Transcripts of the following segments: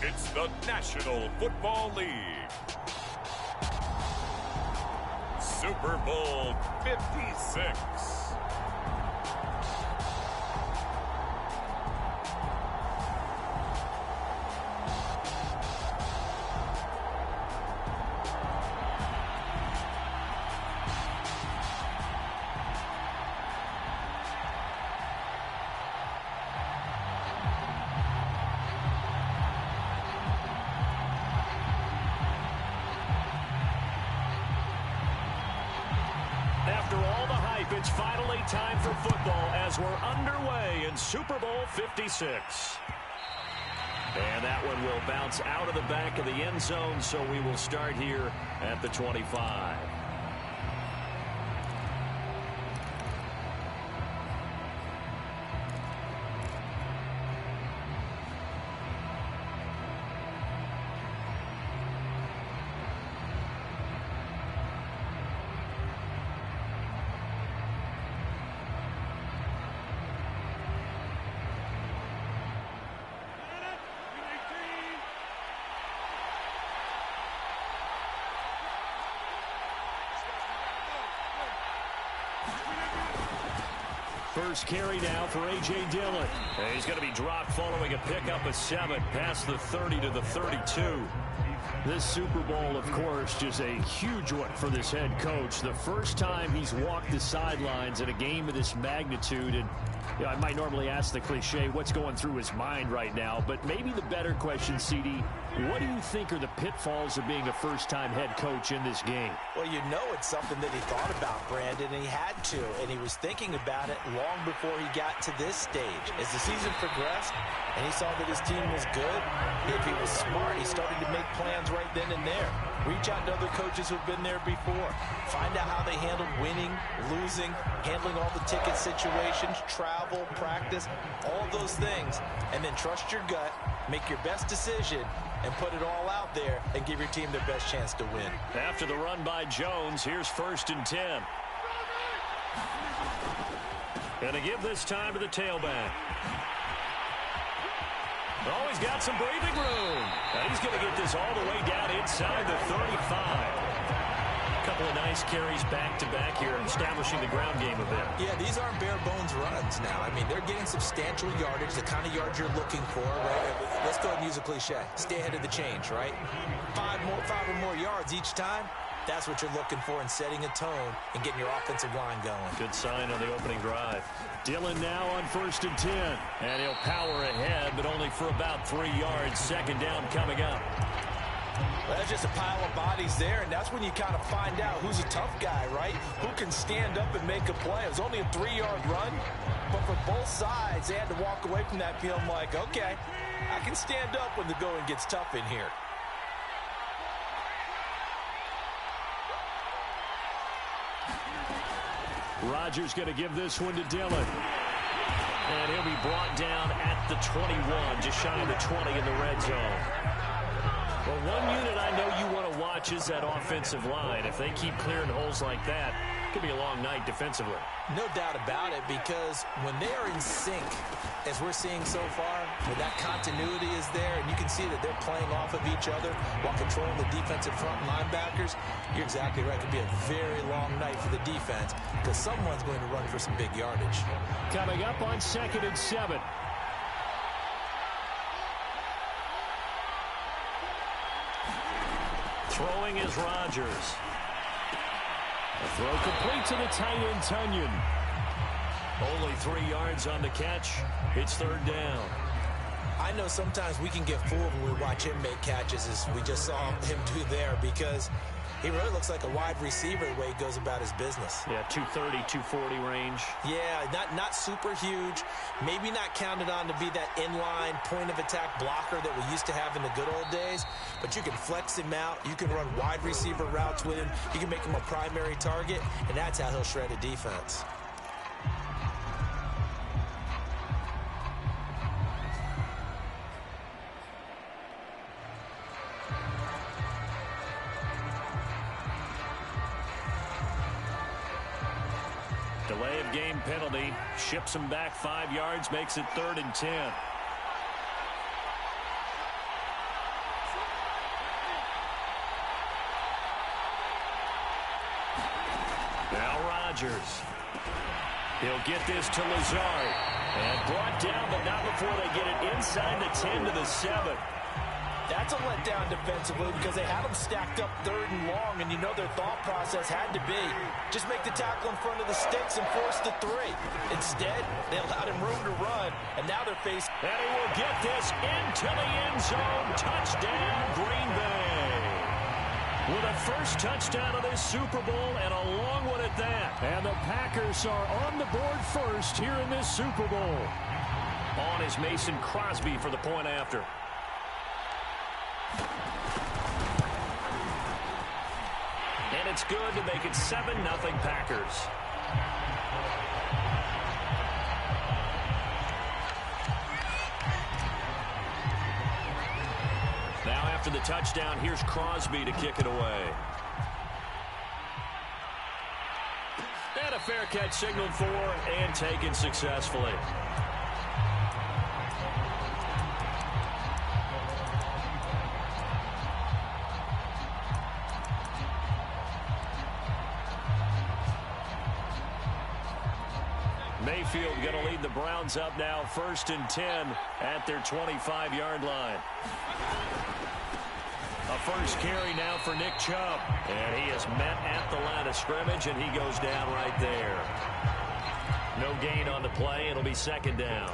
It's the National Football League. Super Bowl 56. After all the hype, it's finally time for football as we're underway in Super Bowl 56. And that one will bounce out of the back of the end zone, so we will start here at the 25. First carry now for A.J. Dillon. And he's going to be dropped following a pickup of 7 past the 30 to the 32. This Super Bowl, of course, just a huge one for this head coach. The first time he's walked the sidelines in a game of this magnitude. And you know, I might normally ask the cliche, what's going through his mind right now? But maybe the better question, CD, what do you think are the pitfalls of being a first-time head coach in this game? Well, you know it's something that he thought about, Brandon, and he had to. And he was thinking about it long before he got to this stage. As the season progressed and he saw that his team was good, if he was smart, he started to make plans right then and there. Reach out to other coaches who've been there before. Find out how they handled winning, losing, handling all the ticket situations, travel, practice, all those things. And then trust your gut, make your best decision, and put it all out there and give your team their best chance to win. After the run by Jones, here's 1st and 10. Gonna give this time to the tailback. Oh, he's got some breathing room. And he's going to get this all the way down inside the 35. A couple of nice carries back-to-back here, establishing the ground game a bit. Yeah, these aren't bare-bones runs now. I mean, they're getting substantial yardage, the kind of yards you're looking for, right? Let's go ahead and use a cliche. Stay ahead of the change, right? 5 or more yards each time. That's what you're looking for in setting a tone and getting your offensive line going. Good sign on the opening drive. Dillon now on 1st and 10. And he'll power ahead, but only for about 3 yards. 2nd down coming up. Well, that's just a pile of bodies there, and that's when you kind of find out who's a tough guy, right? Who can stand up and make a play. It was only a 3-yard run, but for both sides, they had to walk away from that feeling like, okay, I can stand up when the going gets tough in here. Rodgers going to give this one to Dillon. And he'll be brought down at the 21, just shy of the 20 in the red zone. Well, one unit I know you want to watch is that offensive line. If they keep clearing holes like that, it could be a long night defensively. No doubt about it, because when they are in sync, as we're seeing so far, when that continuity is there, and you can see that they're playing off of each other while controlling the defensive front linebackers, you're exactly right. It could be a very long night for the defense, because someone's going to run for some big yardage. Coming up on 2nd and 7. Throwing is Rodgers. A throw complete to the tight end, Tunyon. Only 3 yards on the catch. It's 3rd down. I know sometimes we can get fooled when we watch him make catches, as we just saw him do there, because he really looks like a wide receiver the way he goes about his business. Yeah, 230, 240 range. Yeah, not super huge. Maybe not counted on to be that inline point-of-attack blocker that we used to have in the good old days. But you can flex him out. You can run wide receiver routes with him. You can make him a primary target, and that's how he'll shred a defense. Delay of game penalty. Ships him back 5 yards. Makes it 3rd and 10. Now Rodgers. He'll get this to Lazard. And brought down, but not before they get it inside the 10 to the 7. That's a letdown defensively because they had them stacked up 3rd and long, and you know their thought process had to be just make the tackle in front of the sticks and force the 3. Instead, they allowed him room to run, and now they're facing... And he will get this into the end zone. Touchdown, Green Bay. With a first touchdown of this Super Bowl and a long one at that. And the Packers are on the board first here in this Super Bowl. On is Mason Crosby for the point after. And it's good to make it 7-0 Packers. Now after the touchdown, here's Crosby to kick it away. And a fair catch signaled for and taken successfully. Mayfield going to lead the Browns up now, 1st and 10 at their 25-yard line. A first carry now for Nick Chubb. And he is met at the line of scrimmage, and he goes down right there. No gain on the play. It'll be 2nd down.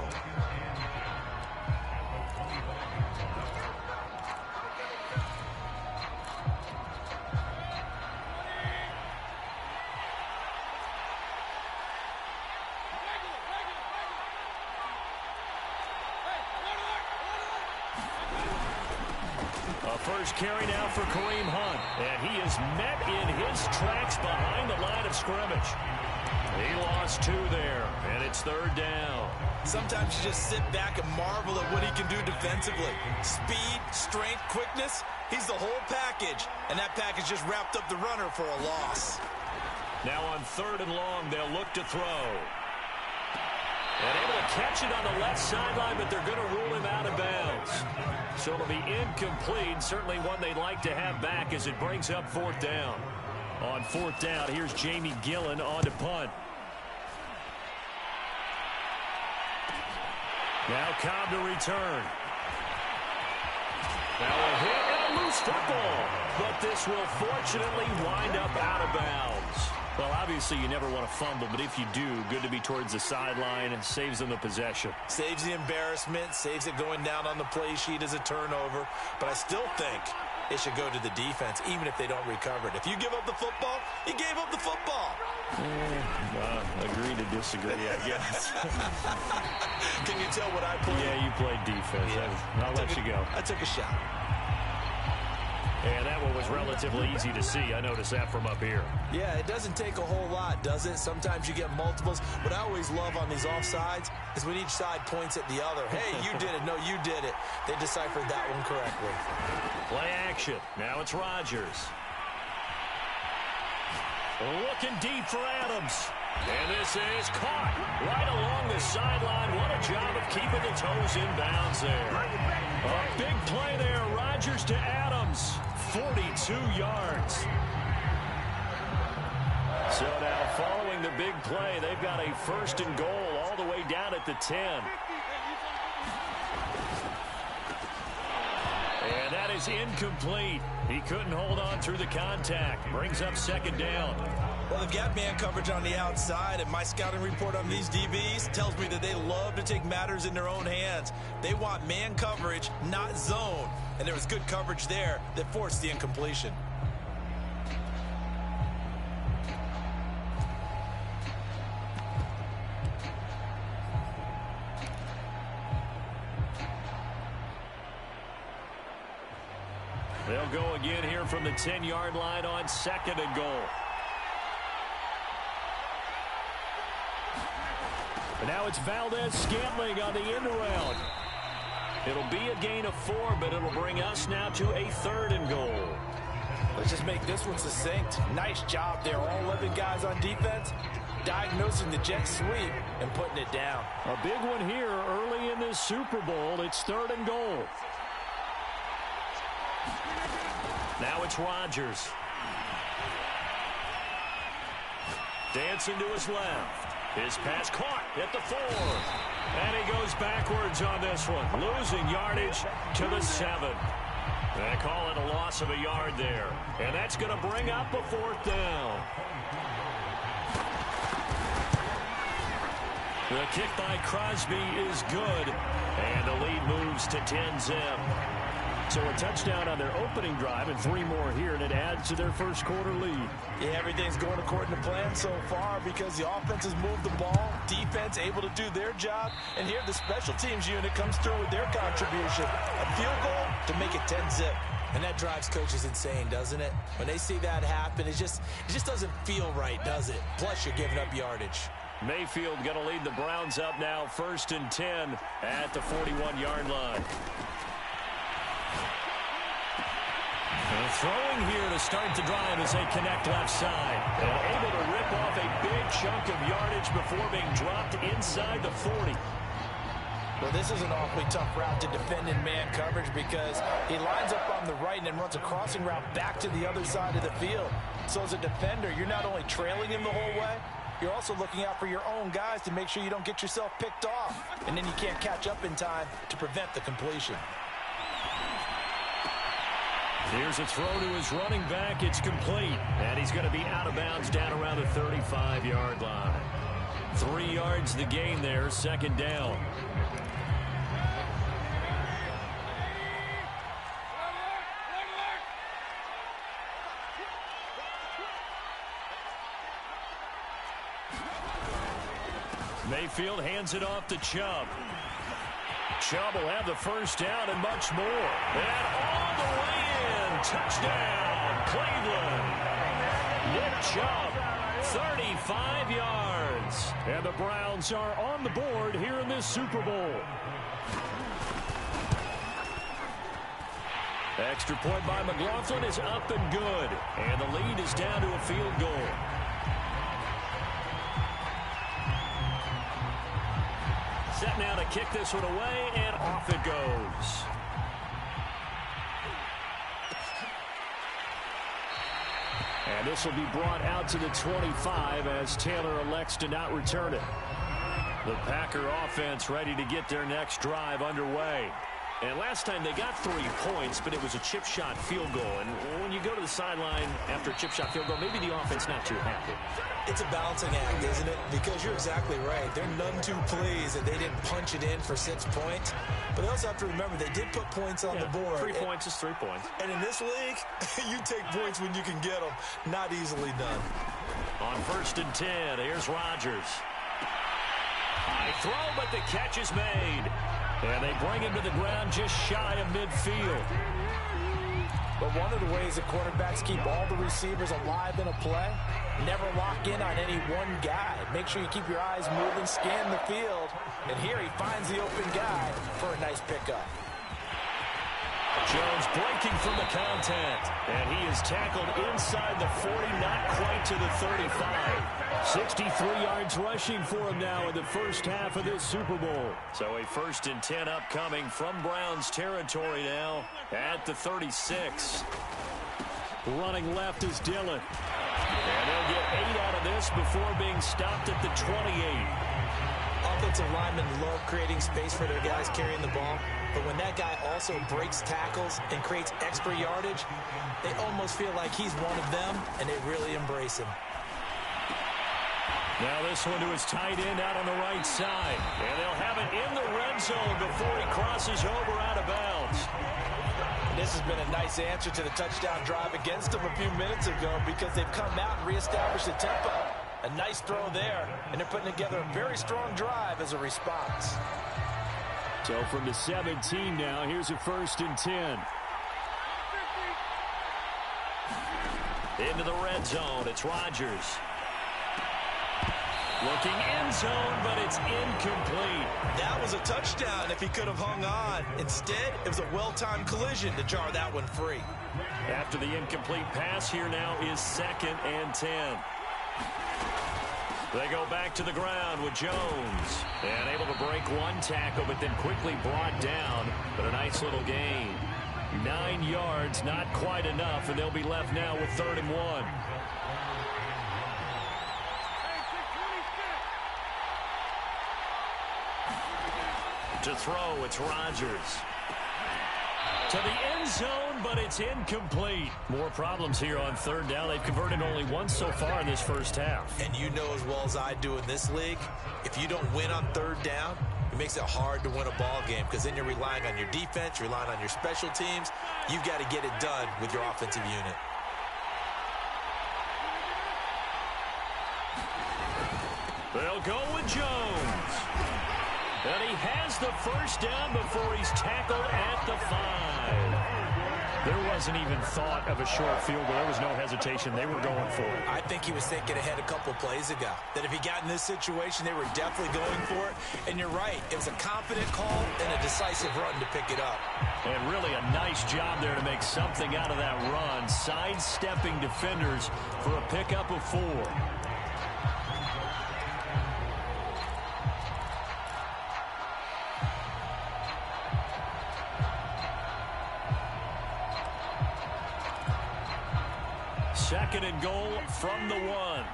First carry now for Kareem Hunt. And he is met in his tracks behind the line of scrimmage. He lost 2 there, and it's 3rd down. Sometimes you just sit back and marvel at what he can do defensively. Speed, strength, quickness, he's the whole package. And that package just wrapped up the runner for a loss. Now on 3rd and long, they'll look to throw. And able to catch it on the left sideline, but they're going to rule him out of bounds. So it'll be incomplete, certainly one they'd like to have back as it brings up 4th down. On 4th down, here's Jamie Gillen on to punt. Now Cobb to return. Now a hit and a loose football. But this will fortunately wind up out of bounds. Well, obviously you never want to fumble, but if you do, good to be towards the sideline and saves them the possession. Saves the embarrassment, saves it going down on the play sheet as a turnover. But I still think it should go to the defense, even if they don't recover it. If you give up the football, you gave up the football. Agree to disagree, I guess. Can you tell what I played? Yeah, you played defense. Yeah. I'll let you go. I took a shot. And that one was relatively easy to see. I noticed that from up here. Yeah, it doesn't take a whole lot, does it? Sometimes you get multiples. What I always love on these offsides is when each side points at the other. Hey, you did it. No, you did it. They deciphered that one correctly. Play action. Now it's Rodgers. Looking deep for Adams. And this is caught right along the sideline. What a job of keeping the toes in bounds there. A big play there. Rodgers to Adams. 42 yards. So now following the big play, they've got a 1st and goal all the way down at the 10. And that is incomplete. He couldn't hold on through the contact. Brings up 2nd down. Well, they've got man coverage on the outside, and my scouting report on these DBs tells me that they love to take matters in their own hands. They want man coverage, not zone. And there was good coverage there that forced the incompletion. They'll go again here from the 10-yard line on 2nd and goal. And now it's Valdez-Scantling on the end around. It'll be a gain of 4, but it'll bring us now to a 3rd and goal. Let's just make this one succinct. Nice job there. All 11 guys on defense diagnosing the jet sweep and putting it down. A big one here early in this Super Bowl. It's 3rd and goal. Now it's Rodgers. Dancing to his left. His pass caught at the 4. And he goes backwards on this one, losing yardage to the 7. They call it a loss of a yard there. And that's going to bring up a 4th down. The kick by Crosby is good. And the lead moves to 10-zip. So a touchdown on their opening drive and 3 more here, and it adds to their first quarter lead. Yeah, everything's going according to plan so far because the offense has moved the ball, defense able to do their job, and here the special teams unit comes through with their contribution. A field goal to make it 10-zip. And that drives coaches insane, doesn't it? When they see that happen, it just doesn't feel right, does it? Plus, you're giving up yardage. Mayfield going to lead the Browns up now, 1st and 10 at the 41-yard line. And throwing here to start the drive as they connect left side. And able to rip off a big chunk of yardage before being dropped inside the 40. Well, this is an awfully tough route to defend in man coverage because he lines up on the right and then runs a crossing route back to the other side of the field. So as a defender, you're not only trailing him the whole way, you're also looking out for your own guys to make sure you don't get yourself picked off. And then you can't catch up in time to prevent the completion. Here's a throw to his running back. It's complete. And he's going to be out of bounds down around the 35-yard line. 3 yards the gain there, 2nd down. Mayfield hands it off to Chubb. Chubb will have the 1st down and much more. And all the way in. Touchdown, Cleveland. Nick Chubb, 35 yards. And the Browns are on the board here in this Super Bowl. Extra point by McLaughlin is up and good. And the lead is down to a field goal. Set now to kick this one away, and off it goes. And this will be brought out to the 25 as Taylor elects to not return it. The Packer offense ready to get their next drive underway. And last time they got 3 points, but it was a chip shot field goal. And when you go to the sideline after a chip shot field goal, maybe the offense not too happy. It's a balancing act, isn't it? Because you're exactly right. They're none too pleased that they didn't punch it in for 6 points. But they also have to remember they did put points on the board. 3 points is 3 points. And in this league, you take points when you can get them. Not easily done. On 1st and 10, here's Rodgers. High throw, but the catch is made. And they bring him to the ground just shy of midfield. But one of the ways that quarterbacks keep all the receivers alive in a play, never lock in on any one guy. Make sure you keep your eyes moving, scan the field. And here he finds the open guy for a nice pickup. Jones breaking from the contact. And he is tackled inside the 40, not quite to the 35. 63 yards rushing for him now in the first half of this Super Bowl. So a 1st and 10 upcoming from Browns territory now at the 36. Running left is Dillon. And they'll get 8 out of this before being stopped at the 28. Offensive linemen love creating space for their guys carrying the ball. But when that guy also breaks tackles and creates extra yardage, they almost feel like he's one of them, and they really embrace him. Now this one to his tight end out on the right side. And they'll have it in the red zone before he crosses over out of bounds. This has been a nice answer to the touchdown drive against them a few minutes ago because they've come out and reestablished the tempo. A nice throw there, and they're putting together a very strong drive as a response. So from the 17 now, here's a 1st and 10. Into the red zone, it's Rodgers. Looking end zone, but it's incomplete. That was a touchdown if he could have hung on. Instead, it was a well-timed collision to jar that one free. After the incomplete pass, here now is 2nd and 10. They go back to the ground with Jones. And able to break one tackle, but then quickly brought down. But a nice little gain. 9 yards, not quite enough, and they'll be left now with 3rd and 1. To throw, it's Rodgers. To the end zone, but it's incomplete. More problems here on third down. They've converted only once so far in this first half. And you know as well as I do in this league, if you don't win on third down, it makes it hard to win a ball game because then you're relying on your defense, you're relying on your special teams. You've got to get it done with your offensive unit. They'll go with Jones. And he has the first down before he's tackled at the 5. There wasn't even thought of a short field goal. There was no hesitation. They were going for it. I think he was thinking ahead a couple plays ago. That if he got in this situation, they were definitely going for it. And you're right. It was a confident call and a decisive run to pick it up. And really a nice job there to make something out of that run. Sidestepping defenders for a pickup of 4. Second and goal from the 1.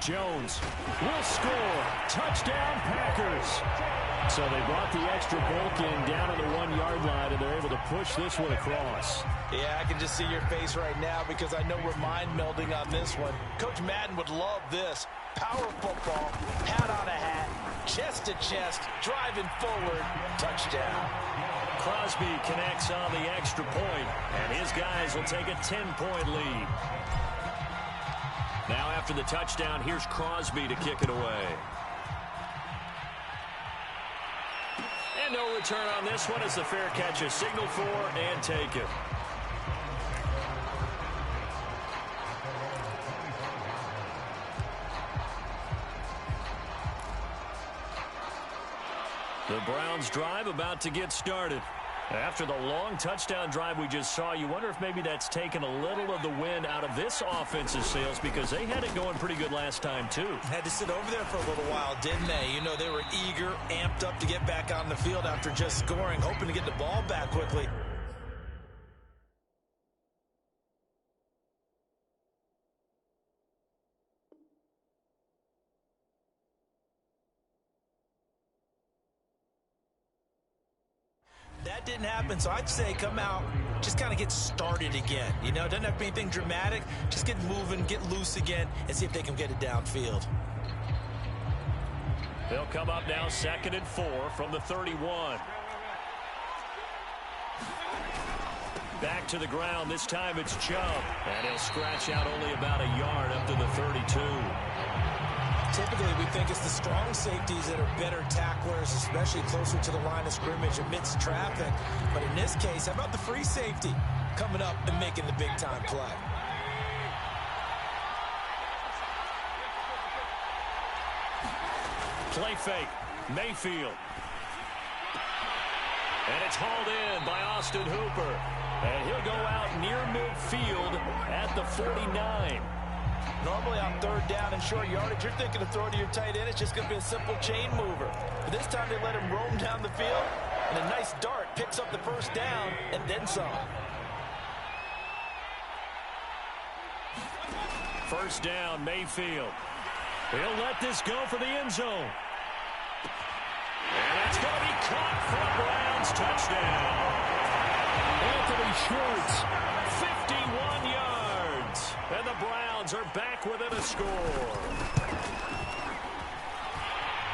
Jones will score. Touchdown, Packers. So they brought the extra bulk in down on the 1-yard line, and they're able to push this one across. Yeah, I can just see your face right now because I know we're mind melding on this one. Coach Madden would love this. Power football, hat on a hat, chest to chest, driving forward, touchdown. Crosby connects on the extra point, and his guys will take a 10-point lead. Now after the touchdown, here's Crosby to kick it away. And no return on this one as the fair catch is signaled for and taken. The Browns drive about to get started. After the long touchdown drive we just saw, you wonder if maybe that's taken a little of the wind out of this offensive sails because they had it going pretty good last time too. Had to sit over there for a little while, didn't they? You know, they were eager, amped up to get back on the field after just scoring, hoping to get the ball back quickly. That didn't happen, so I'd say come out, just kind of get started again. You know, it doesn't have to be anything dramatic. Just get moving, get loose again, and see if they can get it downfield. They'll come up now 2nd and 4 from the 31. Back to the ground. This time it's Chubb. And he'll scratch out only about a yard up to the 32. Typically, we think it's the strong safeties that are better tacklers, especially closer to the line of scrimmage amidst traffic. But in this case, how about the free safety coming up and making the big-time play? Play fake. Mayfield. And it's hauled in by Austin Hooper. And he'll go out near midfield at the 49. Normally on third down and short yardage, you're thinking of throwing to your tight end. It's just going to be a simple chain mover. But this time they let him roam down the field, and a nice dart picks up the first down and then some. First down, Mayfield. He'll let this go for the end zone. And that's going to be caught for a Browns touchdown. Anthony Schwartz, 51 yards. And the Browns are back within a score.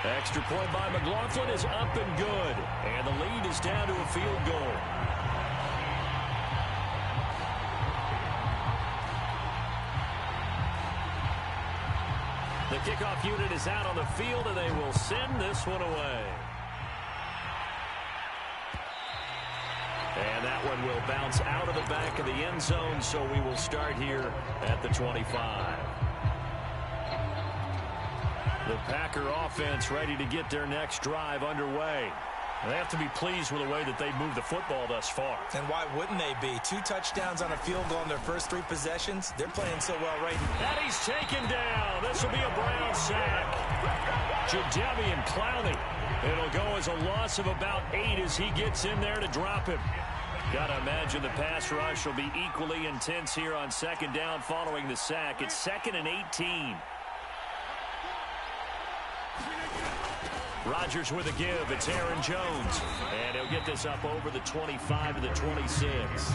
Extra point by McLaughlin is up and good. And the lead is down to a field goal. The kickoff unit is out on the field, and they will send this one away. And that one will bounce out of the back of the end zone, so we will start here at the 25. The Packer offense ready to get their next drive underway. They have to be pleased with the way that they've moved the football thus far. And why wouldn't they be? 2 touchdowns on a field goal in their first 3 possessions. They're playing so well right now. And he's taken down. This will be a Brown sack. Jadeveon Clowney. It'll go as a loss of about 8 as he gets in there to drop him. Got to imagine the pass rush will be equally intense here on second down following the sack. It's 2nd and 18. Rodgers with a give. It's Aaron Jones. And he'll get this up over the 25 to the 26.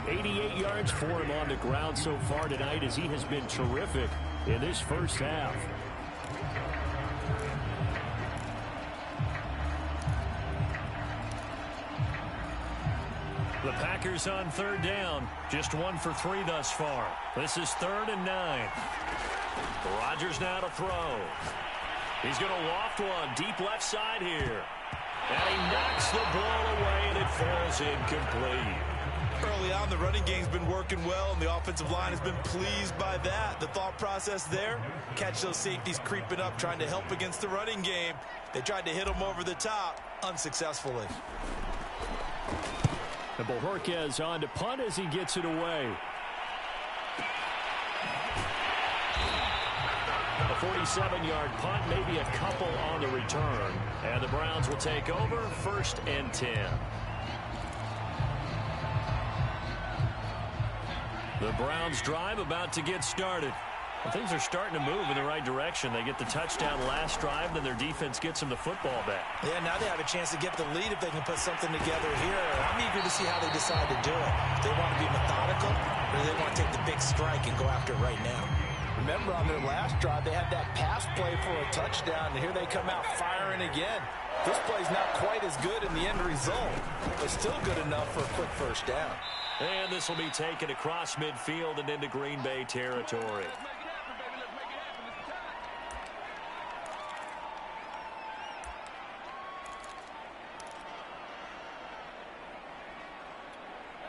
88 yards for him on the ground so far tonight as he has been terrific in this first half. The Packers on third down. Just 1 for 3 thus far. This is 3rd and 9. Rodgers now to throw. He's going to loft one deep left side here. And he knocks the ball away, and it falls incomplete. Early on, the running game's been working well, and the offensive line has been pleased by that. The thought process there, catch those safeties creeping up, trying to help against the running game. They tried to hit them over the top, unsuccessfully. And Bojorquez on to punt as he gets it away. A 47-yard punt, maybe a couple on the return. And the Browns will take over 1st and 10. The Browns drive about to get started. Well, things are starting to move in the right direction. They get the touchdown last drive, then their defense gets them the football back. Yeah, now they have a chance to get the lead if they can put something together here. I'm eager to see how they decide to do it. If they want to be methodical, or do they want to take the big strike and go after it right now? Remember, on their last drive, they had that pass play for a touchdown, and here they come out firing again. This play's not quite as good in the end result, but still good enough for a quick first down. And this will be taken across midfield and into Green Bay territory.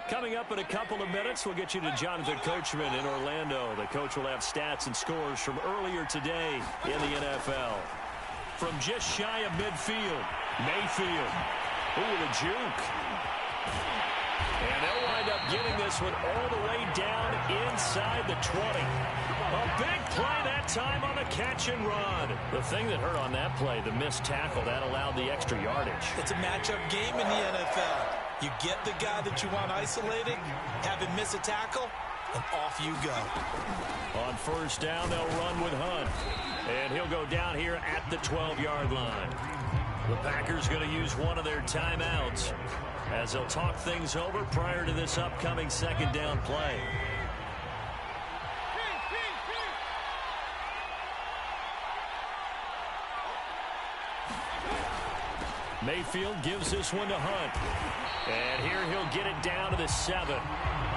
Coming up in a couple of minutes, we'll get you to Jonathan Coachman in Orlando. The coach will have stats and scores from earlier today in the NFL. From just shy of midfield, Mayfield. Ooh, the juke. And they'll wind up getting this one all the way down inside the 20. A big play that time on the catch and run. The thing that hurt on that play, the missed tackle, that allowed the extra yardage. It's a matchup game in the NFL. You get the guy that you want isolated, have him miss a tackle, and off you go. On first down, they'll run with Hunt. And he'll go down here at the 12-yard line. The Packers going to use one of their timeouts as they'll talk things over prior to this upcoming second down play. Mayfield gives this one to Hunt. And here he'll get it down to the 7.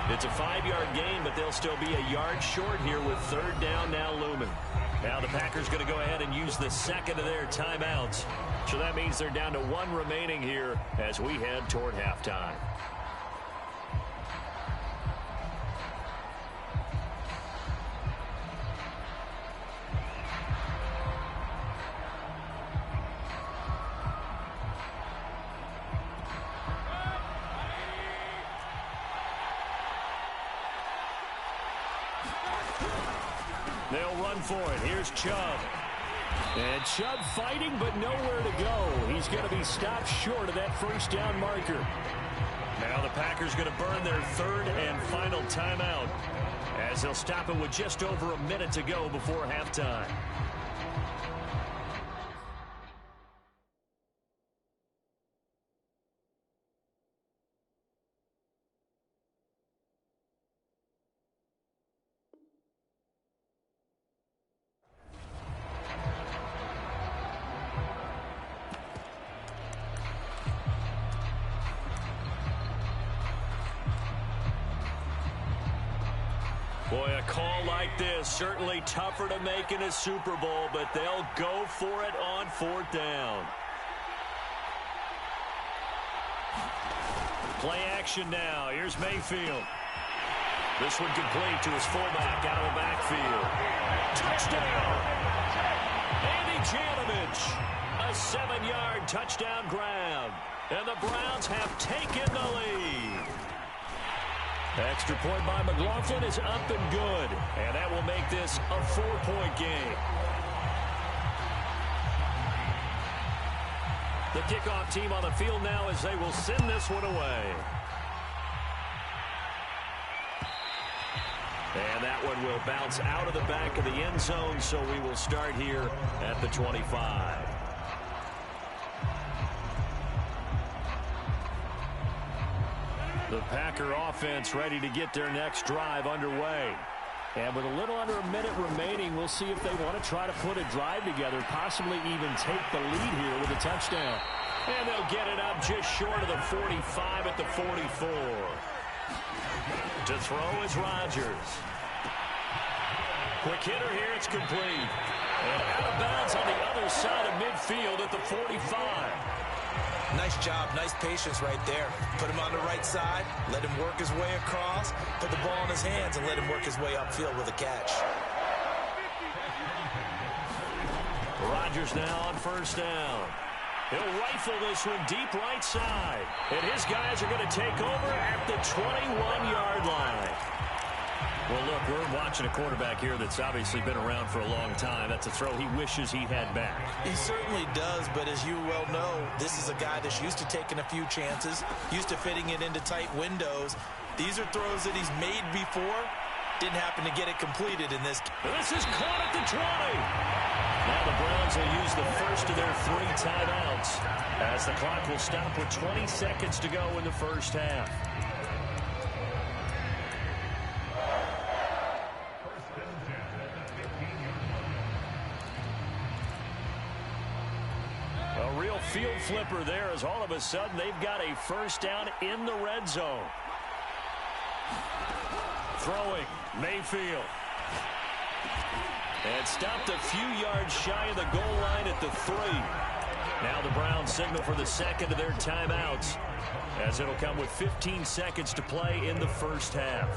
It's a 5-yard gain, but they'll still be a yard short here with third down now looming. Now the Packers going to go ahead and use the second of their timeouts. So that means they're down to 1 remaining here as we head toward halftime. They'll run for it. Here's Chubb. And Chubb fighting, but nowhere to go. He's going to be stopped short of that first down marker. Now the Packers going to burn their third and final timeout as they'll stop it with just over a minute to go before halftime. Boy, a call like this, certainly tougher to make in a Super Bowl, but they'll go for it on fourth down. Play action now. Here's Mayfield. This one complete to his fullback out of the backfield. Touchdown! Andy Janovich. A 7-yard touchdown grab. And the Browns have taken the lead. Extra point by McLaughlin is up and good. And that will make this a 4-point game. The kickoff team on the field now as they will send this one away. And that one will bounce out of the back of the end zone, so we will start here at the 25. The Packer offense ready to get their next drive underway. And with a little under a minute remaining, we'll see if they want to try to put a drive together, possibly even take the lead here with a touchdown. And they'll get it up just short of the 45 at the 44. To throw is Rodgers. Quick hitter here, it's complete. And out of bounds on the other side of midfield at the 45. Nice job, nice patience right there. Put him on the right side, let him work his way across, put the ball in his hands, and let him work his way upfield with a catch. Rodgers now on first down. He'll rifle this one deep right side. And his guys are going to take over at the 21-yard line. Well, look, we're watching a quarterback here that's obviously been around for a long time. That's a throw he wishes he had back. He certainly does, but as you well know, this is a guy that's used to taking a few chances, used to fitting it into tight windows. These are throws that he's made before. Didn't happen to get it completed in this. This is caught at the 20. Now the Browns will use the first of their 3 timeouts as the clock will stop with 20 seconds to go in the first half. A real field flipper there as all of a sudden they've got a first down in the red zone. Throwing, Mayfield. And stopped a few yards shy of the goal line at the 3. Now the Browns signal for the second of their timeouts, as it'll come with 15 seconds to play in the first half.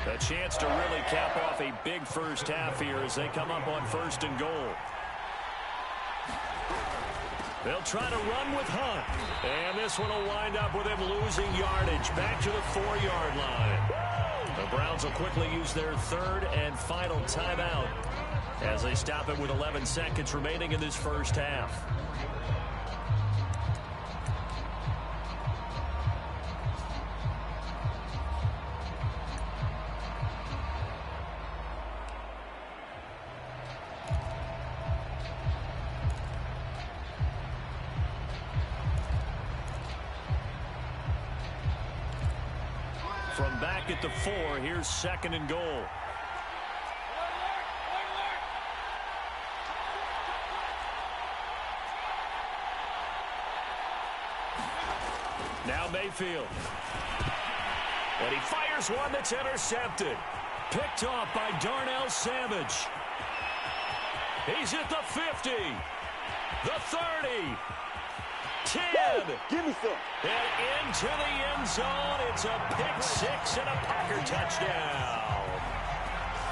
A chance to really cap off a big first half here as they come up on first and goal. They'll try to run with Hunt. And this one will wind up with him losing yardage back to the 4-yard line. The Browns will quickly use their third and final timeout as they stop it with 11 seconds remaining in this first half. From back at the 4, here's second and goal. Now Mayfield. And he fires one that's intercepted. Picked off by Darnell Savage. He's at the 50. The 30. 10. Give me some. And into the end zone. It's a pick 6 and a Packer touchdown.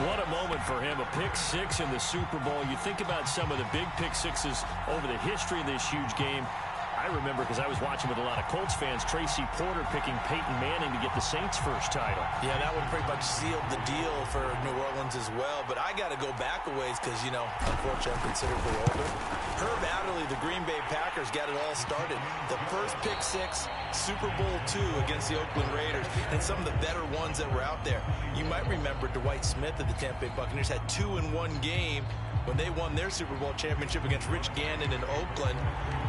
What a moment for him. A pick 6 in the Super Bowl. You think about some of the big pick 6s over the history of this huge game. I remember, because I was watching with a lot of Colts fans, Tracy Porter picking Peyton Manning to get the Saints' first title. Yeah, that one pretty much sealed the deal for New Orleans as well. But I got to go back a ways because, you know, unfortunately, I'm considerably older. Herb Adderley, the Green Bay Packers, got it all started. The first pick 6, Super Bowl II against the Oakland Raiders, and some of the better ones that were out there. You might remember Dwight Smith of the Tampa Bay Buccaneers had 2 in one game when they won their Super Bowl championship against Rich Gannon in Oakland.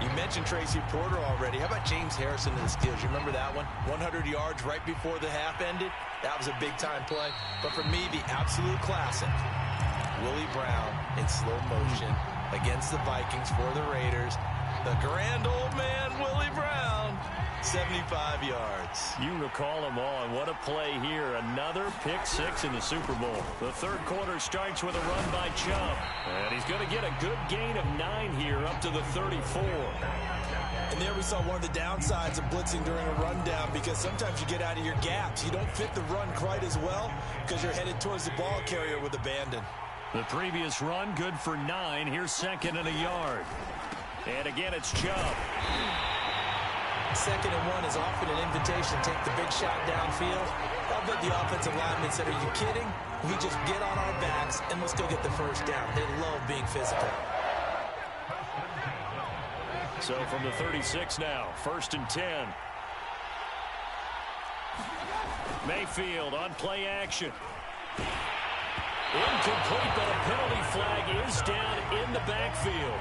You mentioned Tracy Porter already. How about James Harrison of the Steelers? You remember that one? 100 yards right before the half ended. That was a big-time play. But for me, the absolute classic, Willie Brown in slow motion against the Vikings for the Raiders. The grand old man, Willie Brown, 75 yards. You recall them all, and what a play here. Another pick 6 in the Super Bowl. The third quarter starts with a run by Chubb. And he's going to get a good gain of 9 here up to the 34. And there we saw one of the downsides of blitzing during a rundown, because sometimes you get out of your gaps. You don't fit the run quite as well because you're headed towards the ball carrier with abandon. The previous run good for 9. Here's second and a yard. And again, it's Chubb. Second and 1 is often an invitation to take the big shot downfield. I bet the offensive lineman said, are you kidding? We just get on our backs and let's go get the first down. They love being physical. So from the 36 now, first and 10. Mayfield on play action. Incomplete, but a penalty flag is down in the backfield.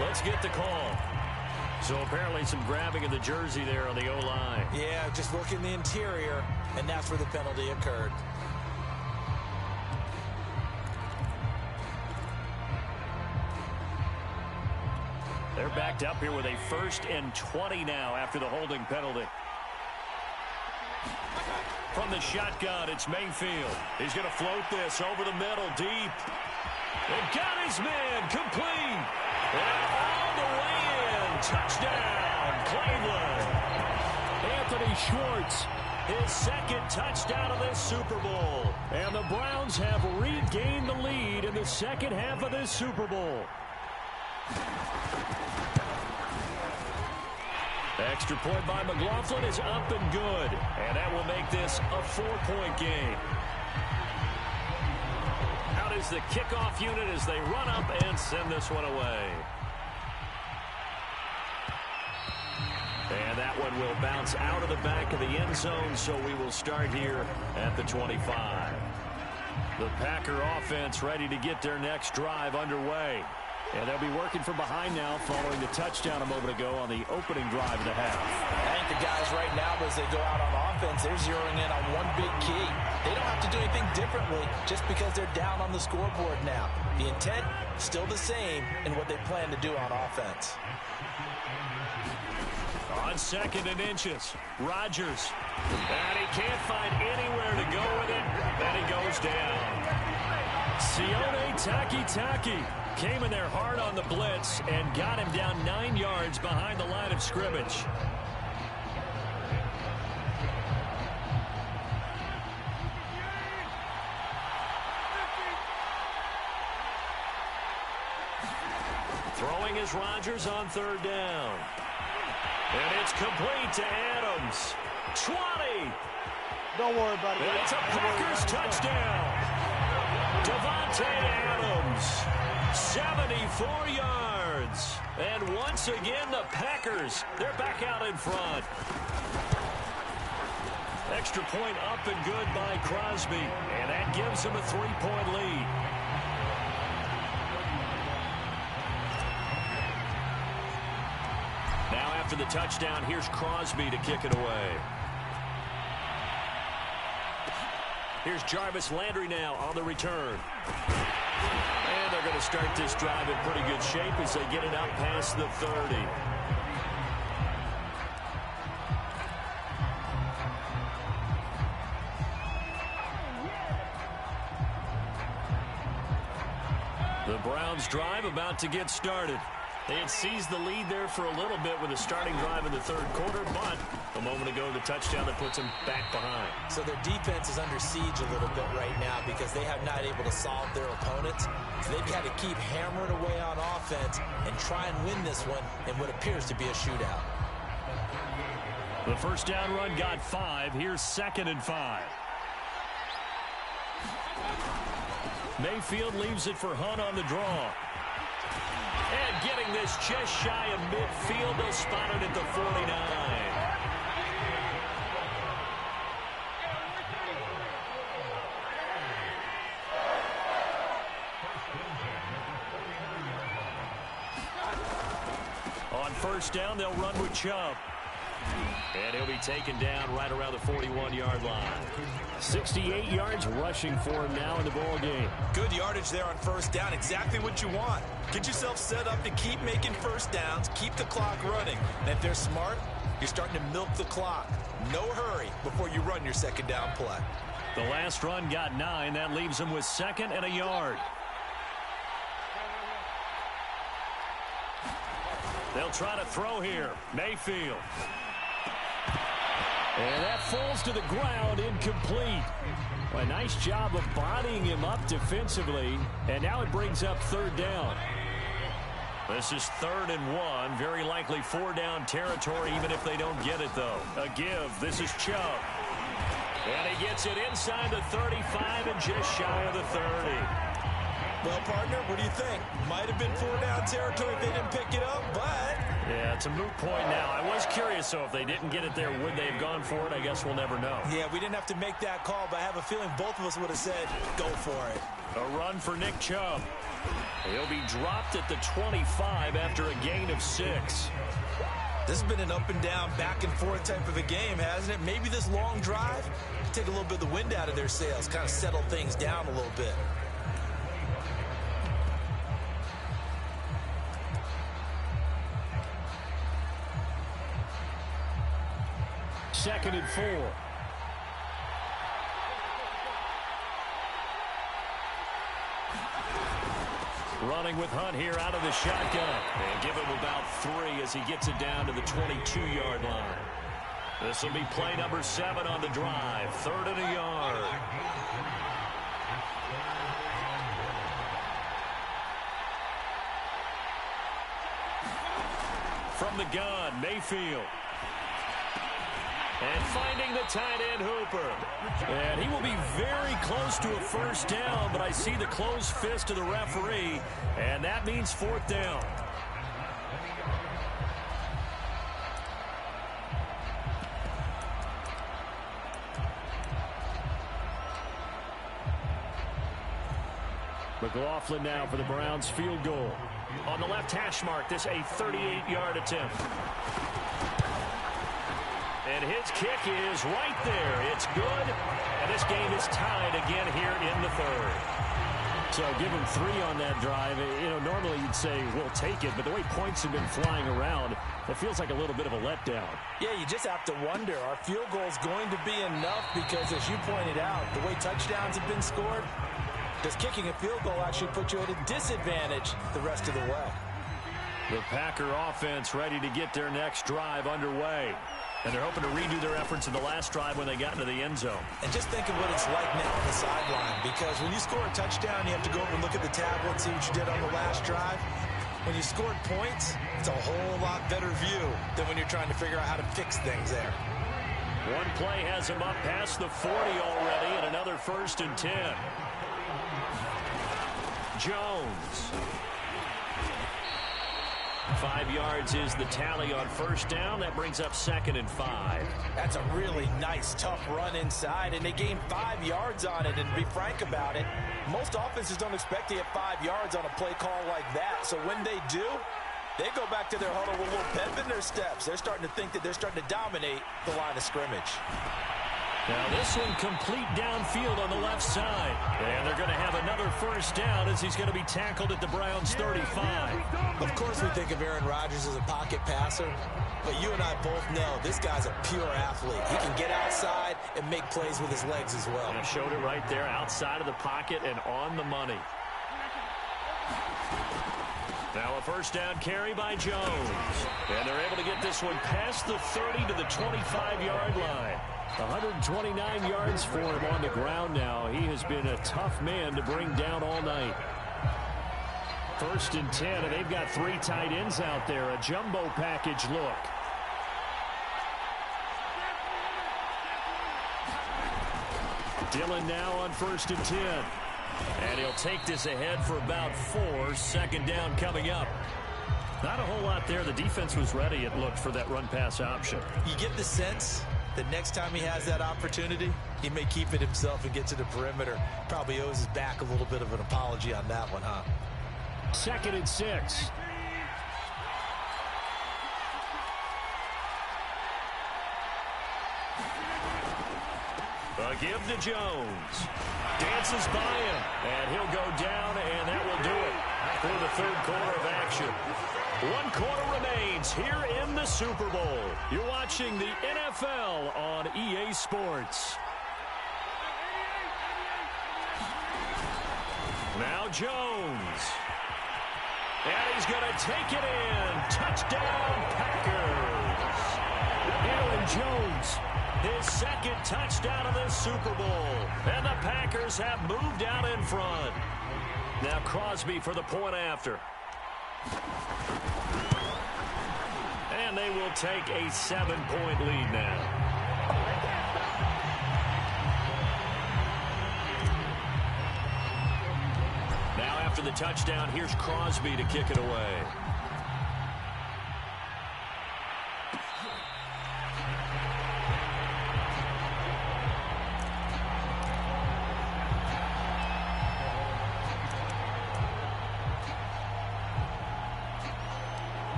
Let's get the call. So apparently some grabbing of the jersey there on the O-line. Yeah, just working the interior, and that's where the penalty occurred. They're backed up here with a 1st and 20 now after the holding penalty. From the shotgun, it's Mayfield. He's going to float this over the middle, deep. They got his man, complete. And all the way in. Touchdown, Cleveland. Anthony Schwartz, his 2nd touchdown of this Super Bowl. And the Browns have regained the lead in the 2nd half of this Super Bowl. Extra point by McLaughlin is up and good. And that will make this a 4-point game. Out is the kickoff unit as they run up and send this one away. And that one will bounce out of the back of the end zone, so we will start here at the 25. The Packer offense ready to get their next drive underway. And they'll be working from behind now following the touchdown a moment ago on the opening drive of the half. I think the guys right now, as they go out on offense, they're zeroing in on one big key. They don't have to do anything differently just because they're down on the scoreboard now. The intent, still the same in what they plan to do on offense. On 2nd and inches, Rodgers. And he can't find anywhere to go with it. And he goes down. Sione Takitaki came in there hard on the blitz and got him down 9 yards behind the line of scrimmage. Throwing is Rodgers on 3rd down. And it's complete to Adams. 20. Don't worry about it. And it's a Packers touchdown. Davante Adams, 74 yards. And once again, the Packers, they're back out in front. Extra point up and good by Crosby. And that gives them a 3-point lead. Now after the touchdown, here's Crosby to kick it away. Here's Jarvis Landry now on the return. And they're going to start this drive in pretty good shape as they get it out past the 30. The Browns drive about to get started. They had seized the lead there for a little bit with a starting drive in the 3rd quarter, but a moment ago the touchdown that puts them back behind. So their defense is under siege a little bit right now because they have not able to solve their opponents. So they've got to keep hammering away on offense and try and win this one in what appears to be a shootout. The 1st down run got 5. Here's 2nd and 5. Mayfield leaves it for Hunt on the draw. And getting this just shy of midfield, they'll spot it at the 49. On 1st down, they'll run with Chubb. And he'll be taken down right around the 41-yard line. 68 yards rushing for him now in the ball game. Good yardage there on 1st down. Exactly what you want. Get yourself set up to keep making 1st downs, keep the clock running. And if they're smart, you're starting to milk the clock. No hurry before you run your 2nd down play. The last run got 9. That leaves them with 2nd and a yard. They'll try to throw here. Mayfield. And that falls to the ground, incomplete. Well, a nice job of bodying him up defensively. And now it brings up 3rd down. This is 3rd and 1. Very likely 4-down territory, even if they don't get it, though. A give. This is Chubb. And he gets it inside the 35 and just shy of the 30. Well, partner, what do you think? Might have been 4-down territory if they didn't pick it up, but... Yeah, it's a moot point now. I was curious, so if they didn't get it there, would they have gone for it? I guess we'll never know. Yeah, we didn't have to make that call, but I have a feeling both of us would have said, go for it. A run for Nick Chubb. He'll be dropped at the 25 after a gain of 6. This has been an up and down, back and forth type of a game, hasn't it? Maybe this long drive take a little bit of the wind out of their sails, kind of settle things down a little bit. Second and 4. Running with Hunt here out of the shotgun. And give him about 3 as he gets it down to the 22-yard line. This will be play number 7 on the drive. 3rd and a yard. From the gun, Mayfield. And finding the tight end, Hooper. And he will be very close to a first down, but I see the closed fist of the referee, and that means 4th down. McLaughlin now for the Browns field goal. On the left hash mark, this a 38-yard attempt. And his kick is right there. It's good. And this game is tied again here in the 3rd. So give him 3 on that drive. You know, normally you'd say, we'll take it. But the way points have been flying around, it feels like a little bit of a letdown. Yeah, you just have to wonder, are field goals going to be enough? Because as you pointed out, the way touchdowns have been scored, does kicking a field goal actually put you at a disadvantage the rest of the way? The Packer offense ready to get their next drive underway. And they're hoping to redo their efforts in the last drive when they got into the end zone. And just think of what it's like now on the sideline. Because when you score a touchdown, you have to go over and look at the tablet and see what you did on the last drive. When you scored points, it's a whole lot better view than when you're trying to figure out how to fix things there. One play has him up past the 40 already, and another 1st and 10. Jones. 5 yards is the tally on first down. That brings up 2nd and 5. That's a really nice, tough run inside, and they gained 5 yards on it. And to be frank about it, most offenses don't expect to get 5 yards on a play call like that. So when they do, they go back to their huddle with a little pep in their steps. They're starting to think that they're starting to dominate the line of scrimmage. Now this one complete downfield on the left side. And they're going to have another first down as he's going to be tackled at the Browns 35. Of course we think of Aaron Rodgers as a pocket passer, but you and I both know this guy's a pure athlete. He can get outside and make plays with his legs as well. And I showed it right there outside of the pocket and on the money. Now a first down carry by Jones. And they're able to get this one past the 30 to the 25-yard line. 129 yards for him on the ground now. He has been a tough man to bring down all night. 1st and 10, and they've got 3 tight ends out there. A jumbo package look. Dillon now on 1st and 10. And he'll take this ahead for about 4. 2nd down coming up. Not a whole lot there. The defense was ready, it looked, for that run-pass option. You get the sense that next time he has that opportunity, he may keep it himself and get to the perimeter. Probably owes his back a little bit of an apology on that one, huh? 2nd and 6. A give to Jones. Dances by him, and he'll go down, and that will do it for the 3rd quarter of action. 1 quarter remains here in the Super Bowl. You're watching the NFL on EA Sports. Now Jones. And he's going to take it in. Touchdown, Packers. Aaron Jones, his 2nd touchdown of the Super Bowl. And the Packers have moved out in front. Now Crosby for the point after. And they will take a 7-point lead now. Now after the touchdown, here's Crosby to kick it away.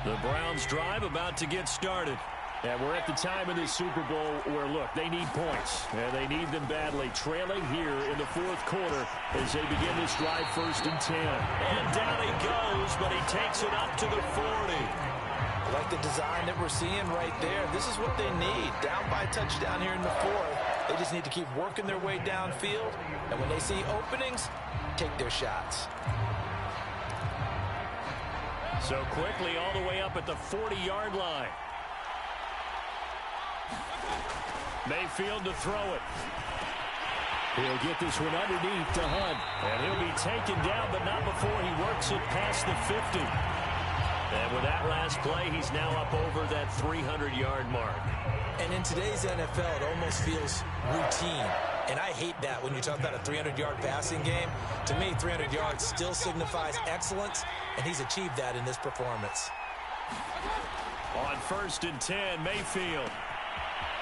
The Browns drive about to get started. And we're at the time of this Super Bowl where, look, they need points. And they need them badly. Trailing here in the fourth quarter as they begin this drive, 1st and 10. And down he goes, but he takes it up to the 40. I like the design that we're seeing right there. This is what they need. Down by a touchdown here in the 4th. They just need to keep working their way downfield. And when they see openings, take their shots. So quickly all the way up at the 40-yard line. Mayfield to throw it. He'll get this one underneath to Hunt. And he'll be taken down, but not before he works it past the 50. And with that last play, he's now up over that 300-yard mark. And in today's NFL, it almost feels routine. And I hate that when you talk about a 300-yard passing game. To me, 300 yards still signifies excellence, and he's achieved that in this performance. On 1st and 10, Mayfield.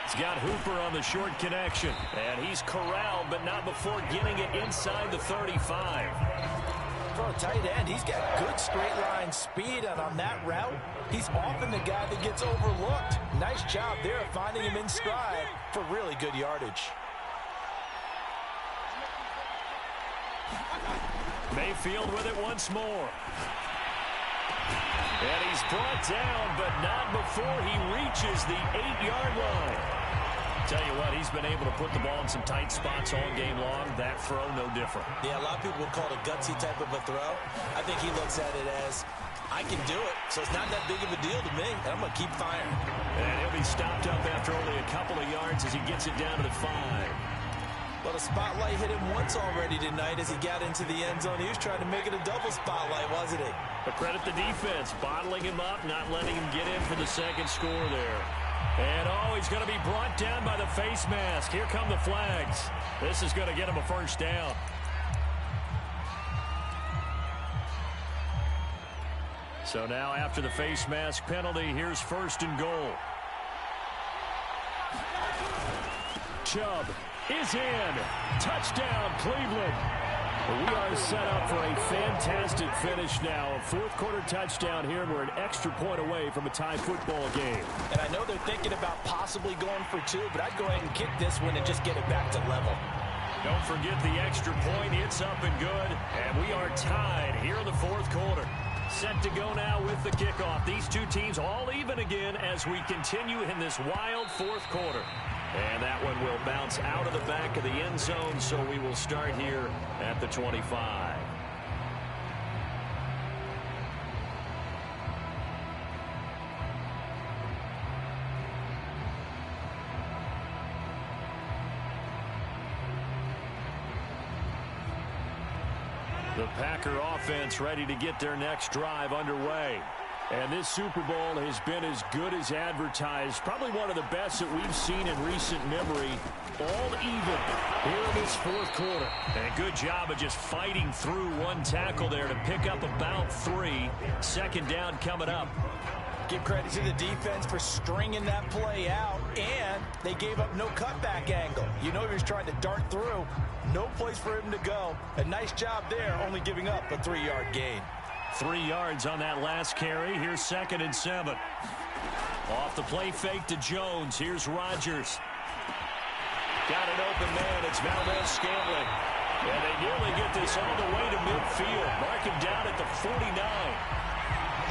He's got Hooper on the short connection. And he's corralled, but not before getting it inside the 35. For a tight end, he's got good straight line speed, and on that route, he's often the guy that gets overlooked. Nice job there of finding him in stride for really good yardage. Mayfield with it once more. And he's brought down, but not before he reaches the 8-yard line. Tell you what, he's been able to put the ball in some tight spots all game long. That throw, no different. Yeah, a lot of people would call it a gutsy type of a throw. I think he looks at it as, I can do it, so it's not that big of a deal to me, and I'm going to keep firing. And he'll be stopped up after only a couple of yards as he gets it down to the 5. Well, the spotlight hit him once already tonight as he got into the end zone. He was trying to make it a double spotlight, wasn't he? But credit the defense, bottling him up, not letting him get in for the second score there. And, he's going to be brought down by the face mask. Here come the flags. This is going to get him a first down. So now after the face mask penalty, here's 1st and goal. Chubb is in. Touchdown, Cleveland. We are set up for a fantastic finish now. A fourth-quarter touchdown here, and we're an extra point away from a tie football game. And I know they're thinking about possibly going for 2, but I'd go ahead and kick this one and just get it back to level. Don't forget the extra point. It's up and good, and we are tied here in the fourth quarter. Set to go now with the kickoff. These two teams all even again as we continue in this wild fourth quarter. And that one will bounce out of the back of the end zone, so we will start here at the 25. The Packer offense ready to get their next drive underway. And this Super Bowl has been as good as advertised. Probably one of the best that we've seen in recent memory. All even here in this fourth quarter. And a good job of just fighting through one tackle there to pick up about 3. Second down coming up. Give credit to the defense for stringing that play out, and they gave up no cutback angle. You know he was trying to dart through. No place for him to go. A nice job there, only giving up a 3-yard gain. 3 yards on that last carry. Here's 2nd and 7. Off the play fake to Jones. Here's Rodgers. Got an open man. It's Valdez-Scantling. And they nearly get this all the way to midfield. Mark him down at the 49.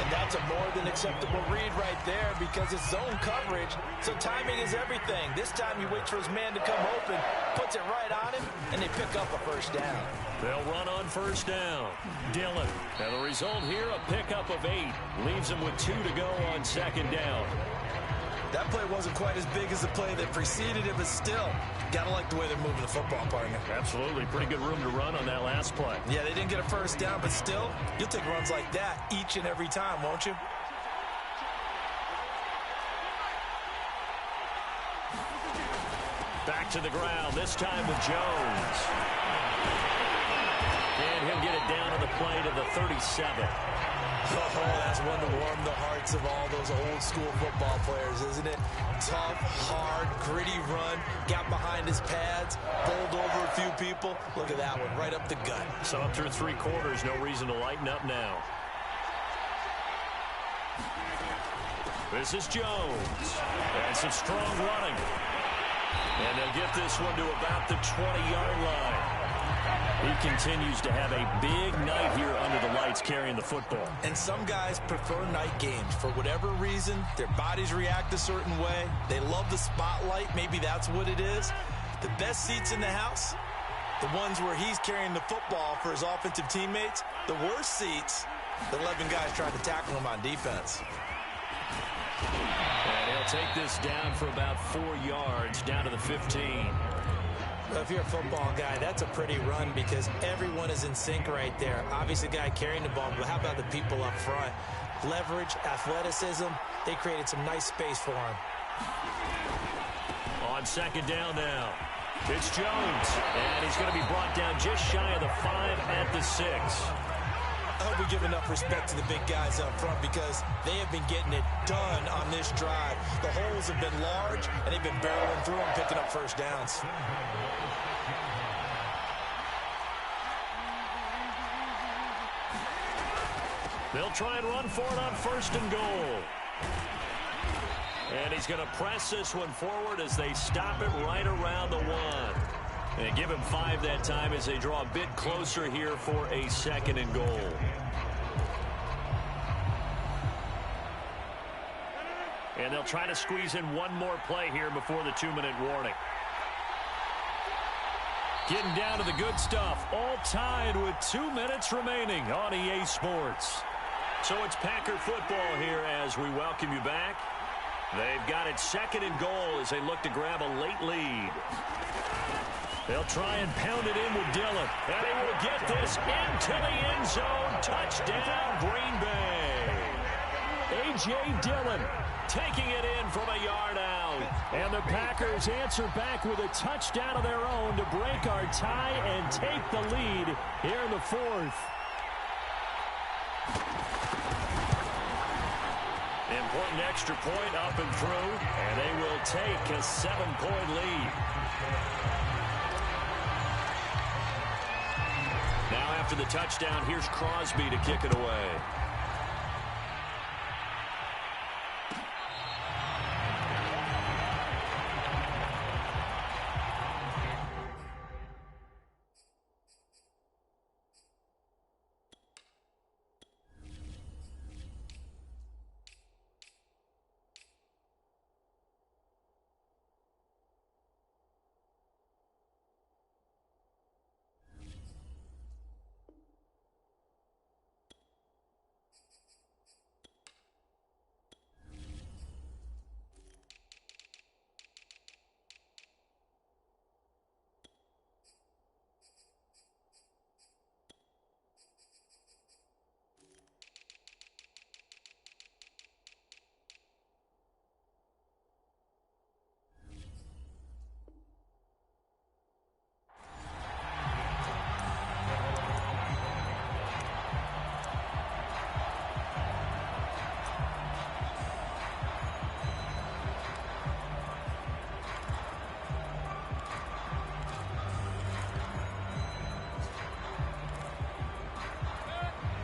And that's a more than acceptable read right there because it's zone coverage, so timing is everything. This time he waits for his man to come open, puts it right on him, and they pick up a first down. They'll run on first down. Dillon. And the result here, a pickup of 8. Leaves them with 2 to go on second down. That play wasn't quite as big as the play that preceded it, but still, gotta like the way they're moving the football, partner. Absolutely. Pretty good room to run on that last play. Yeah, they didn't get a first down, but still, you'll take runs like that each and every time, won't you? Back to the ground, this time with Jones. And he'll get it down on the play to the 37. Oh, that's one to warm the hearts of all those old school football players, isn't it? Tough, hard, gritty run, got behind his pads, bowled over a few people. Look at that one, right up the gut. So up through 3 quarters, no reason to lighten up now. This is Jones. And some strong running. And they'll get this one to about the 20-yard line. He continues to have a big night here under the lights carrying the football. And some guys prefer night games. For whatever reason, their bodies react a certain way. They love the spotlight. Maybe that's what it is. The best seats in the house, the ones where he's carrying the football for his offensive teammates. The worst seats, the 11 guys trying to tackle him on defense. And he'll take this down for about 4 yards, down to the 15. Well, if you're a football guy, that's a pretty run because everyone is in sync right there. Obviously, the guy carrying the ball, but how about the people up front? Leverage, athleticism, they created some nice space for him. On second down now, it's Jones, and he's going to be brought down just shy of the 5 at the 6. I hope we give enough respect to the big guys up front because they have been getting it done on this drive. The holes have been large, and they've been barreling through them, picking up first downs. They'll try and run for it on first and goal. And he's going to press this one forward as they stop it right around the 1. And give him 5 that time as they draw a bit closer here for a second and goal. And they'll try to squeeze in one more play here before the 2-minute warning. Getting down to the good stuff. All tied with 2 minutes remaining on EA Sports. So it's Packer football here as we welcome you back. They've got it second and goal as they look to grab a late lead. They'll try and pound it in with Dillon. And they will get this into the end zone. Touchdown, Green Bay. A.J. Dillon taking it in from a yard out. And the Packers answer back with a touchdown of their own to break our tie and take the lead here in the 4th. Important extra point up and through, and they will take a 7-point lead. Now after the touchdown, here's Crosby to kick it away.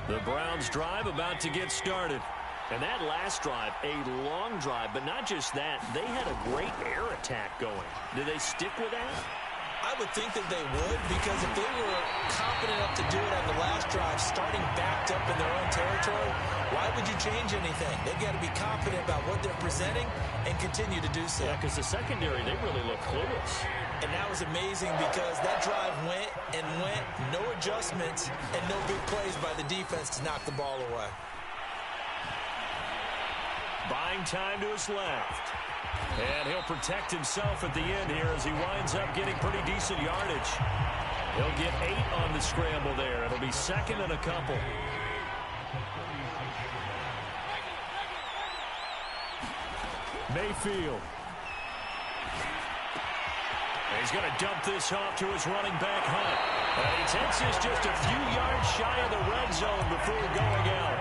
The Browns drive about to get started. And that last drive, a long drive, but not just that. They had a great air attack going. Do they stick with that? I would think that they would because if they were confident enough to do it on the last drive, starting backed up in their own territory, why would you change anything? They've got to be confident about what they're presenting and continue to do so. Yeah, because the secondary, they really look clueless. And that was amazing because that drive went and went, no adjustments, and no big plays by the defense to knock the ball away. Buying time to his left. And he'll protect himself at the end here as he winds up getting pretty decent yardage. He'll get 8 on the scramble there. It'll be second and a couple. Mayfield. He's going to dump this off to his running back, Hunt. And he takes this just a few yards shy of the red zone before going out.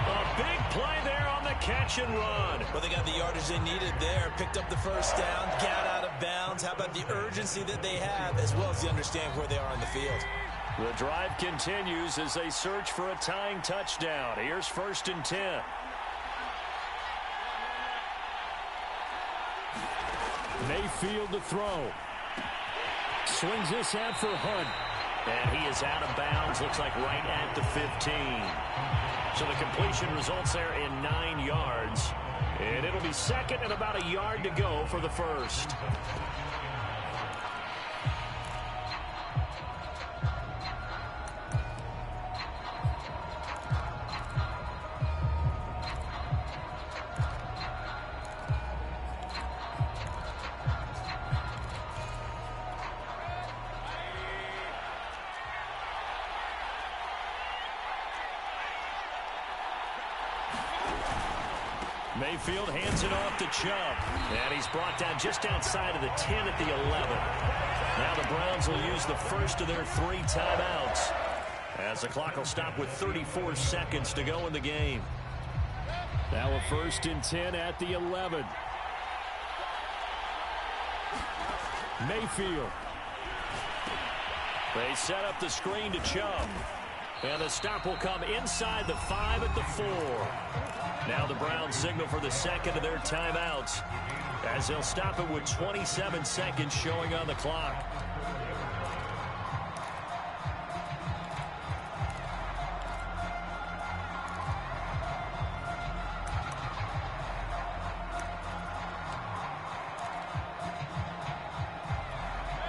A big play there on the catch and run. Well, they got the yardage they needed there. Picked up the first down, got out of bounds. How about the urgency that they have as well as the understand where they are in the field? The drive continues as they search for a tying touchdown. Here's 1st and 10. Mayfield to throw. Swings this out for Hunt. And he is out of bounds, looks like right at the 15. So the completion results there in 9 yards. And it'll be second and about a yard to go for the first. Mayfield hands it off to Chubb. And he's brought down just outside of the 10 at the 11. Now the Browns will use the first of their 3 timeouts, as the clock will stop with 34 seconds to go in the game. Now a 1st and 10 at the 11. Mayfield. They set up the screen to Chubb. And the stop will come inside the 5 at the 4. Now the Browns signal for the second of their timeouts, as they'll stop it with 27 seconds showing on the clock.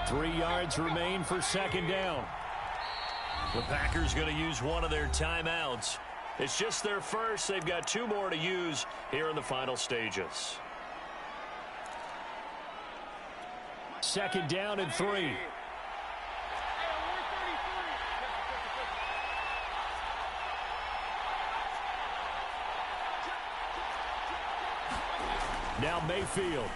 Three yards remain for second down. The Packers going to use one of their timeouts. It's just their first. They've got 2 more to use here in the final stages. Second down and 3. Now Mayfield.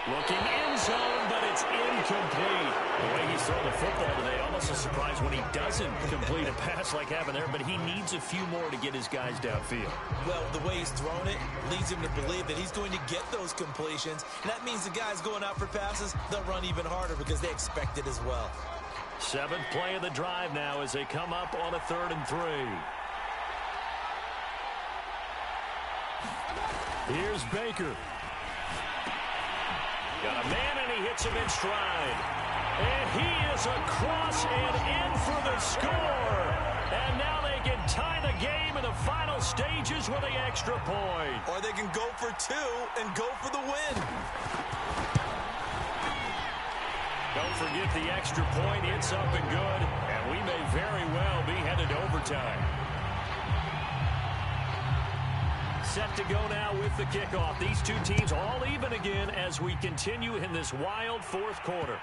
Looking end zone, but it's incomplete. The way he's thrown the football today, almost a surprise when he doesn't complete a pass like happened there, but he needs a few more to get his guys downfield. Well, the way he's thrown it leads him to believe that he's going to get those completions, and that means the guys going out for passes, they'll run even harder because they expect it as well. 7th play of the drive now as they come up on a 3rd and 3. Here's Baker. Got a man, and he hits him in stride. And he is across and in for the score. And now they can tie the game in the final stages with the extra point. Or they can go for 2 and go for the win. Don't forget the extra point. It's up and good. And we may very well be headed to overtime. Set to go now with the kickoff. These 2 teams all even again as we continue in this wild 4th quarter.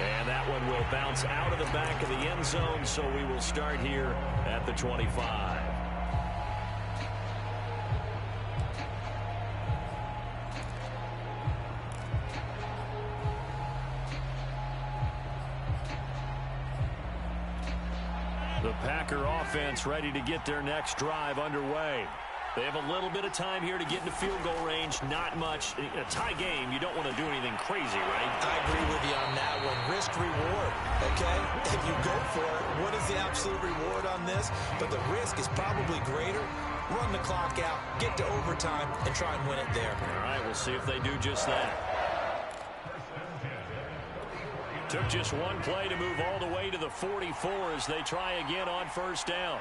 And that one will bounce out of the back of the end zone, so we will start here at the 25. The Packer offense ready to get their next drive underway. They have a little bit of time here to get into field goal range. Not much. In a tie game, you don't want to do anything crazy, right? I agree with you on that one. Risk reward, okay? If you go for it, what is the absolute reward on this? But the risk is probably greater. Run the clock out, get to overtime, and try and win it there. All right, we'll see if they do just that. Took just one play to move all the way to the 44 as they try again on 1st down.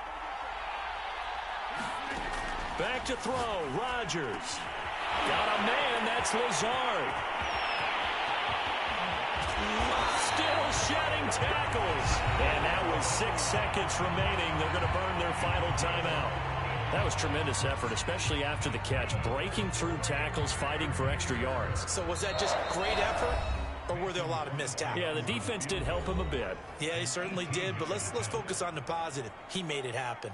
Back to throw, Rodgers. Got a man, that's Lazard. Still shedding tackles. And now with 6 seconds remaining, they're going to burn their final timeout. That was tremendous effort, especially after the catch. Breaking through tackles, fighting for extra yards. So was that just great effort? Or were there a lot of missed tackles? Yeah, the defense did help him a bit. Yeah, he certainly did, but let's focus on the positive. He made it happen.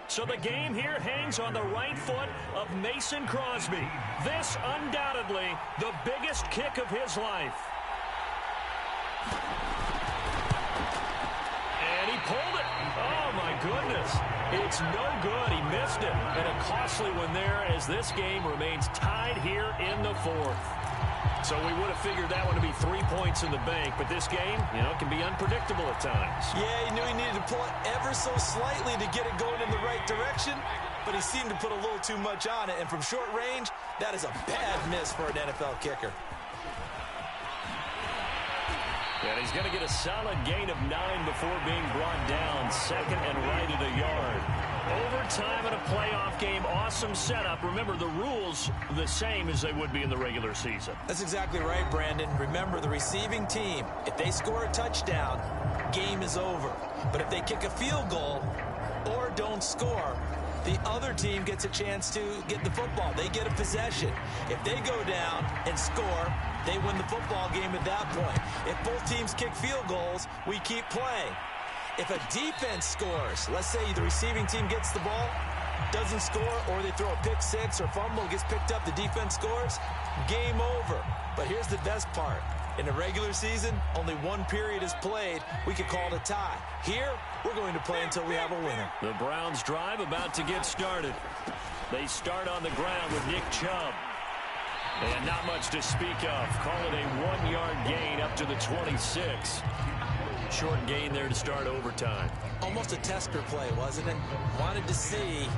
So the game here hangs on the right foot of Mason Crosby. This undoubtedly the biggest kick of his life. And he pulled it. Oh, my goodness. It's no good. He missed it. And a costly one there as this game remains tied here in the 4th. So we would have figured that one to be 3 points in the bank. But this game, can be unpredictable at times. Yeah, he knew he needed to pull it ever so slightly to get it going in the right direction. but he seemed to put a little too much on it. And from short range, that is a bad miss for an NFL kicker. And he's going to get a solid gain of 9 before being brought down. Second and right at a yard. Overtime in a playoff game. Awesome setup. Remember, the rules the same as they would be in the regular season. That's exactly right, Brandon. Remember, the receiving team, if they score a touchdown, game is over. But if they kick a field goal or don't score, the other team gets a chance to get the football. They get a possession. If they go down and score, they win the football game at that point. If both teams kick field goals, we keep playing. If a defense scores, let's say the receiving team gets the ball, doesn't score, or they throw a pick six or fumble, gets picked up, the defense scores, game over. But here's the best part. In the regular season, only one period is played. We could call it a tie. Here, we're going to play until we have a winner. The Browns drive about to get started. They start on the ground with Nick Chubb. And not much to speak of. Call it a 1-yard gain up to the 26. Short gain there to start overtime. Almost a tester play, wasn't it? Wanted to see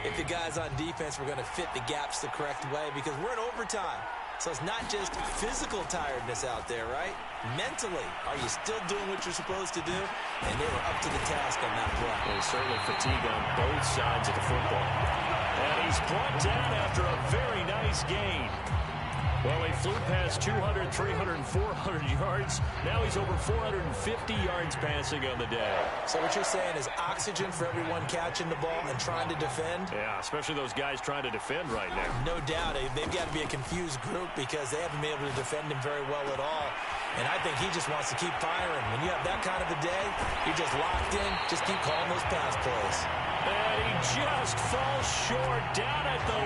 if the guys on defense were going to fit the gaps the correct way, because we're in overtime. So it's not just physical tiredness out there, right? Mentally, are you still doing what you're supposed to do? And they were up to the task on that play. There's certainly fatigue on both sides of the football. And he's brought down after a very nice gain. Well, he flew past 200, 300, and 400 yards. Now he's over 450 yards passing on the day. So what you're saying is oxygen for everyone catching the ball and trying to defend? Yeah, especially those guys trying to defend right now. No doubt. They've got to be a confused group because they haven't been able to defend him very well at all. And I think he just wants to keep firing. When you have that kind of a day, you're just locked in. Just keep calling those pass plays. And he just falls short down at the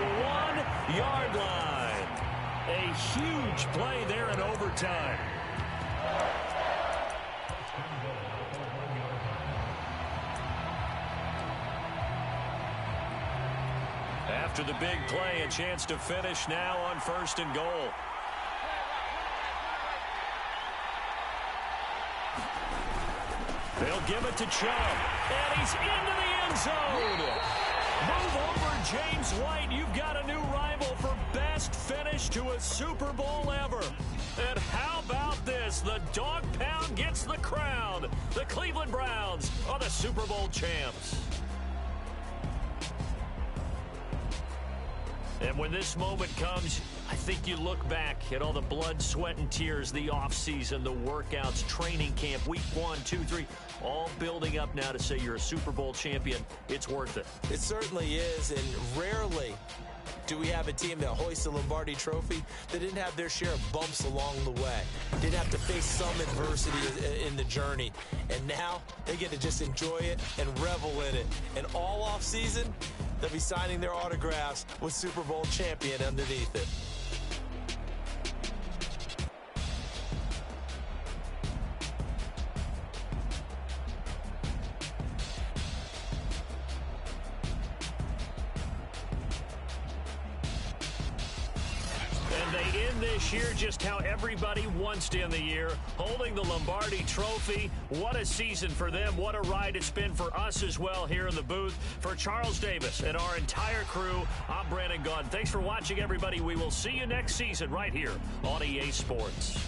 1-yard line. A huge play there in overtime. After the big play, a chance to finish now on 1st and goal. They'll give it to Chubb, and he's into the end zone. Move over, James White. You've got a new rival for best finish to a Super Bowl ever. And how about this? The dog pound gets the crown. The Cleveland Browns are the Super Bowl champs. And when this moment comes, I think you look back at all the blood, sweat, and tears, the offseason, the workouts, training camp, week 1, 2, 3, all building up now to say you're a Super Bowl champion. It's worth it. It certainly is, and rarely do we have a team that hoists the Lombardi Trophy that didn't have their share of bumps along the way, didn't have to face some adversity in the journey, and now they get to just enjoy it and revel in it. And all offseason, they'll be signing their autographs with Super Bowl champion underneath it. This year, just how everybody wants to end the year, holding the Lombardi Trophy. What a season for them. What a ride it's been for us as well here in the booth. For Charles Davis and our entire crew, I'm Brandon Gaudin. Thanks for watching, everybody. We will see you next season right here on EA Sports.